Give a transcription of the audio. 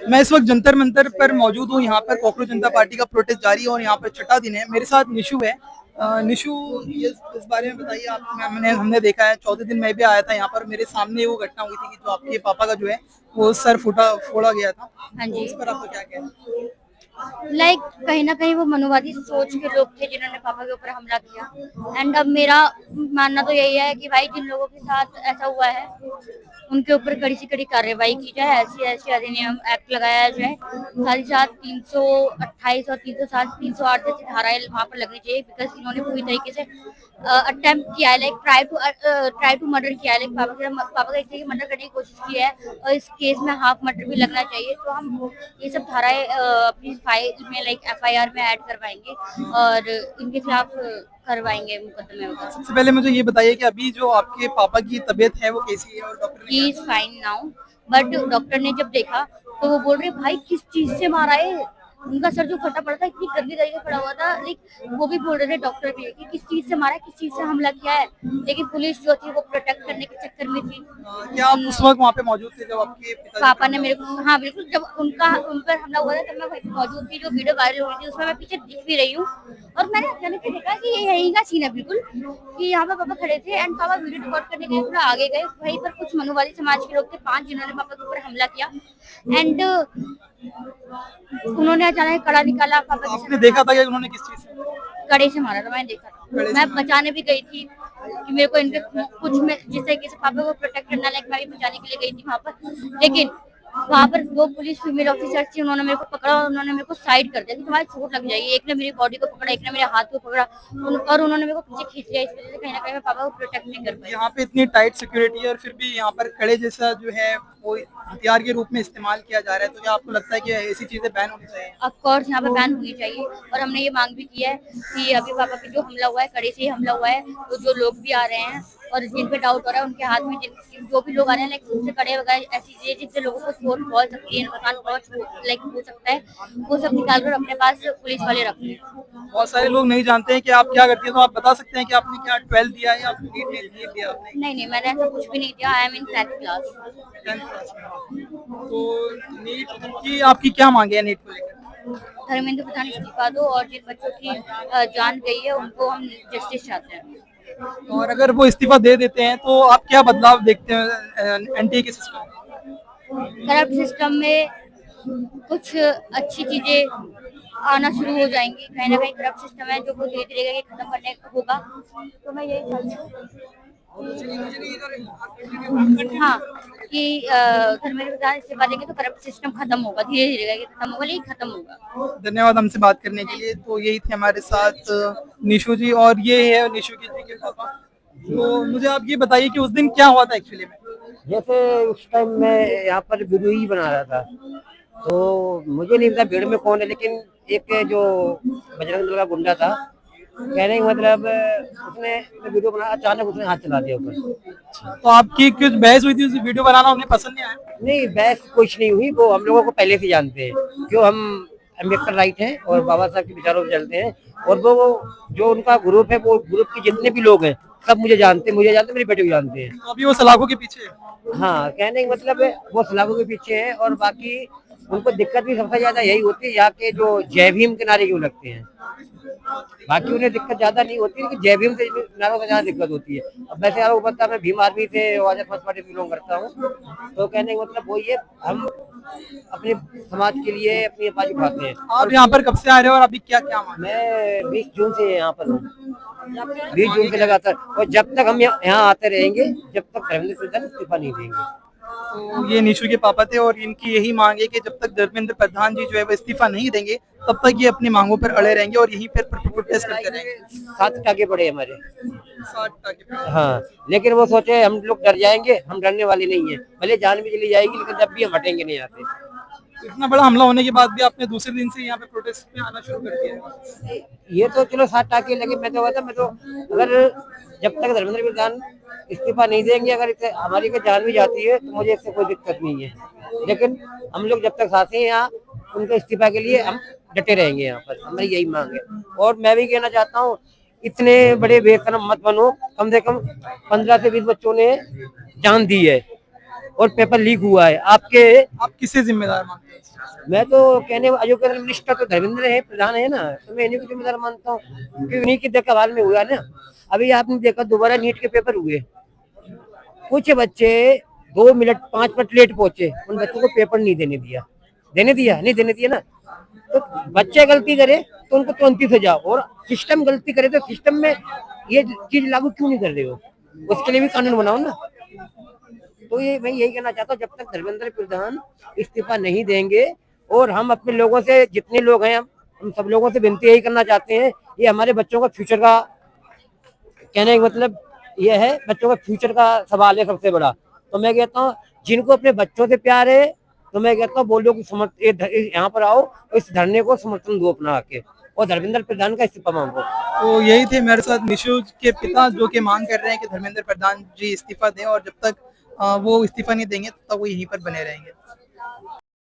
मैं इस वक्त जंतर मंतर पर मौजूद हूँ। यहाँ पर कॉकरोच जनता पार्टी का प्रोटेस्ट जारी है और यहाँ पर छठा दिन है। मेरे साथ निशु है। निशु, ये इस बारे में बताइए आप। हमने देखा है, चौथे दिन मैं भी आया था यहाँ पर, मेरे सामने वो घटना हुई थी कि जो आपके पापा का जो है वो सर फोड़ा गया था। हाँ तो जी। इस पर आपका क्या कहना है? लाइक कहीं ना कहीं वो मनुवादी सोच के लोग थे जिन्होंने पापा के ऊपर हमला किया। एंड अब मेरा मानना तो यही है कि भाई जिन लोगों के साथ ऐसा हुआ है उनके ऊपर कड़ी से कड़ी कार्रवाई की जाए। ऐसी ऐसी अधिनियम एक्ट लगाया जाए। साथ ही साथ 328 और 307 308 जैसी धाराएं वहां पर लगनी चाहिए। बिकॉज इन्होंने पूरी तरीके से अटेम्प्ट किया है, लाइक ट्राई टू मर्डर किया है। लाइक पापा का एक तरीके मर्डर करने की कोशिश की है और इस केस में हाफ मर्डर भी लगना चाहिए। तो हम ये सब धाराएं अपनी फाइल में लाइक एफआईआर में ऐड करवाएंगे और इनके खिलाफ करवाएंगे मुकदमे वगैरह। सबसे पहले मुझे ये बताइए कि अभी जो आपके पापा की तबीयत है वो कैसी है और डॉक्टर ने ही क्या is fine now. But doctor ने जब देखा तो वो बोल रहे भाई किस चीज से मारा है। उनका सर जो फटा पड़ा था, इतनी गंदी तरीके से फटा हुआ था। लाइक वो भी बोल रहे थे डॉक्टर भी कि किस चीज से मारा है, किस चीज से हमला किया है। लेकिन पुलिस जो थी वो प्रोटेक्ट करने के चक्कर में थी। क्या आप उस वक्त वहाँ पे मौजूद थे जब आपके पिताजी पर पापा ने हमला मेरे हुआ? को, हाँ बिल्कुल, जब उन पर हमला हुआ था तब मैं वहीं पे मौजूद थी। जो वीडियो वायरल हुई थी उसमें मैं पीछे दिख भी रही हूँ। और मैंने अचानक से देखा कि ये यही का सीन है बिल्कुल, कि यहाँ पे पापा खड़े थे एंड पापा वीडियो रिकॉर्ड करने गए, थोड़ा आगे गए, वहीं पर कुछ मनुवादी समाज के लोग थे 5 जिन्होंने पापा के ऊपर हमला किया। एंड उन्होंने अचानक कड़ा निकाला पापा के सर आपने पे देखा था मारा। कि उन्होंने किस चीज से? कड़े से मारा था, मैंने देखा था। कड़े से मैं मारा? बचाने भी गई थी कि मेरे को इनके कुछ में जिस तरीके से पापा को प्रोटेक्ट करना, लाइक मैं भी बचाने के लिए गई थी वहां पर। लेकिन वहां पर 2 पुलिस फीमेल ऑफिसर थी, उन्होंने मेरे को पकड़ा और उन्होंने मेरे को साइड कर दिया कि तुम्हारी चोट लग जाएगी। एक ने मेरी बॉडी को पकड़ा, एक ने मेरे हाथ को पकड़ा और उन्होंने मेरे को पीछे खींच लिया। इस वजह से कहीं ना कहीं मैं पापा को प्रोटेक्ट नहीं कर पाई। यहाँ पे इतनी टाइट सिक्योरिटी है और फिर भी यहाँ पर कड़े जैसा जो है वो हथियार के रूप में इस्तेमाल किया जा रहा है। तो क्या आपको लगता है कि ऐसी चीजें बैन होनी चाहिए? ऑफ कोर्स यहाँ पे बैन होनी चाहिए और हमने ये मांग भी की है कि अभी पापा पे जो हमला हुआ है कड़े से ही हमला हुआ है। तो जो लोग भी आ रहे हैं और जिन पे डाउट हो रहा है उनके हाथ में जो भी लोग आ रहे हैं, लाइक उनसे कड़े वगैरह ऐसी चीजें जिससे लोगों को चोट पहुंच सकती है, नुकसान पहुंच लाइक हो सकता है, वो सब निकाल कर अपने पास पुलिस वाले रख लें। बहुत सारे लोग नहीं जानते हैं कि आप क्या करती हैं, तो आप बता सकते हैं कि आपने क्या 12 दिया है या नीट नीट दिया आपने? नहीं नहीं, मैंने ऐसा कुछ भी नहीं किया। I am in 10th class. 10th class में। तो नीट की आपकी क्या मांगे है नीट को लेकर? धर्मेंद्र प्रधान इस्तीफा दो और जिन बच्चों की जान गई है उनको हम जस्टिस चाहते हैं। और अगर वो इस्तीफा दे देते हैं तो आप क्या बदलाव देखते हैं एनटीए के सिस्टम में? करप्ट सिस्टम में कुछ अच्छी चीजें आना शुरू हो जाएंगी। कहीं ना कहीं करप्ट सिस्टम है जो वो धीरे धीरे खत्म करने होगा। तो मैं यही चाहती हूँ हाँ कि धर्मेंद्र प्रधान इस्तीफा देंगे तो करप्ट सिस्टम खत्म होगा, धीरे धीरे करके खत्म होगा, लेकिन खत्म होगा। धन्यवाद हमसे बात करने के लिए। तो यही थे हमारे साथ निशु जी, और ये है निशु की जी के पापा। तो मुझे आप ये बताइए कि उस दिन क्या हुआ था एक्चुअली में? जैसे उस टाइम मैं यहाँ पर वीडियो ही बना रहा था, तो मुझे नहीं पता भीड़ में कौन है, लेकिन एक जो बजरंग दल का गुंडा था, कहने का मतलब उसने वीडियो बना, अचानक उसने हाथ चला दिया ऊपर। तो आपकी कुछ बहस हुई थी, उस वीडियो बनाना उन्हें पसंद नहीं आया? नहीं, बहस कुछ नहीं हुई, वो हम लोगों को पहले से जानते हैं, क्यों हम अम्बेडकर राइट है और बाबा साहब के विचारों पे चलते हैं। और वो जो उनका ग्रुप है, वो ग्रुप के जितने भी लोग हैं सब मुझे जानते, मेरे बेटे को जानते हैं। तो अभी वो सलाखों के पीछे है? हाँ, कहने का मतलब है वो सलाखों के पीछे है। और बाकी उनको दिक्कत भी सबसे ज्यादा यही होती है, यहाँ के जो जय भीम के नारे क्यों लगते हैं। बाकी उन्हें दिक्कत ज्यादा नहीं होती, लेकिन जय भीम के नारों से ज्यादा दिक्कत होती है। अब वैसे आपको पता है मैं भीम आर्मी से आजाद फर्स्ट पार्टी बिलोंग करता हूँ, तो कहने का मतलब वही है, हम अपने समाज के लिए अपनी आवाज उठाते हैं। आप यहाँ पर कब से आ रहे हो और अभी क्या क्या मांग? मैं 20 जून से यहाँ पर हूँ, 20 जून से लगातार, और जब तक हम यहाँ आते रहेंगे, जब तक धर्मेंद्र प्रधान इस्तीफा नहीं देंगे। तो ये निशु के पापा थे और इनकी यही मांग है कि जब तक धर्मेंद्र प्रधान जी जो है वो इस्तीफा नहीं देंगे तब तक ये अपनी मांगों पर अड़े रहेंगे और यहीं पर प्रोटेस्ट करते रहेंगे। 7 टाके पड़े हमारे। 60 टाके पे। हाँ, लेकिन वो सोचे हम लोग डर जाएंगे, हम डरने वाले नहीं है, भले जान भी चली जाएगी, लेकिन जब भी हम हटेंगे नहीं आते। इतना बड़ा हमला होने के बाद भी आपने दूसरे दिन से यहाँ पे प्रोटेस्ट में आना शुरू कर दिया है? ये तो चलो 7 टाके लगे, मैं तो कहता, मैं तो अगर जब तक धर्मेंद्र प्रधान इस्तीफा नहीं देंगे, अगर हमारी को जान भी जाती है तो मुझे इससे कोई दिक्कत नहीं है, लेकिन हम लोग जब तक साथी हैं यहाँ, उनके इस्तीफा के लिए हम डटे रहेंगे यहाँ पर, हमारी यही मांग है। और मैं भी कहना चाहता हूँ, इतने बड़े बेशरम मत बनो, कम से कम 15 से 20 बच्चों ने जान दी है, और पेपर लीक हुआ है आपके। आप किसे जिम्मेदार मानते हैं इस चीज़ से? मैं तो कहने एजुकेशन मिनिस्टर तो धर्मेंद्र है, प्रधान है ना, तो मैं इन्हीं को जिम्मेदार मानता हूँ, क्योंकि उन्हीं की देखभाल में हुआ ना। अभी आपने देखा दोबारा नीट के पेपर हुए, कुछ बच्चे 2 मिनट 5 मिनट लेट पहुंचे, उन बच्चों को पेपर नहीं देने दिया, नहीं देने दिया ना। तो बच्चे गलती करे तो उनको तुरंत ही सजा, और सिस्टम गलती करे तो सिस्टम में ये चीज लागू क्यों नहीं कर रहे हो, उसके लिए भी कानून बनाओ ना। तो ये मैं यही कहना चाहता हूँ, जब तक धर्मेंद्र प्रधान इस्तीफा नहीं देंगे, और हम अपने लोगों से, जितने लोग हैं, हम सब लोगों से विनती यही करना चाहते हैं, ये हमारे बच्चों का फ्यूचर का, कहने का मतलब ये है, बच्चों का फ्यूचर का सवाल है सबसे बड़ा। तो मैं कहता हूँ जिनको अपने बच्चों से प्यार है, तो मैं कहता हूँ वो लोग यहाँ पर आओ, इस धरने को समर्थन दो अपना आके, और धर्मेंद्र प्रधान का इस्तीफा मांगो। तो यही थे मेरे साथ निशु के पिता, जो कि मांग कर रहे हैं कि धर्मेंद्र प्रधान जी इस्तीफा दें, और जब तक वो इस्तीफा नहीं देंगे तब तक वो यहीं पर बने रहेंगे।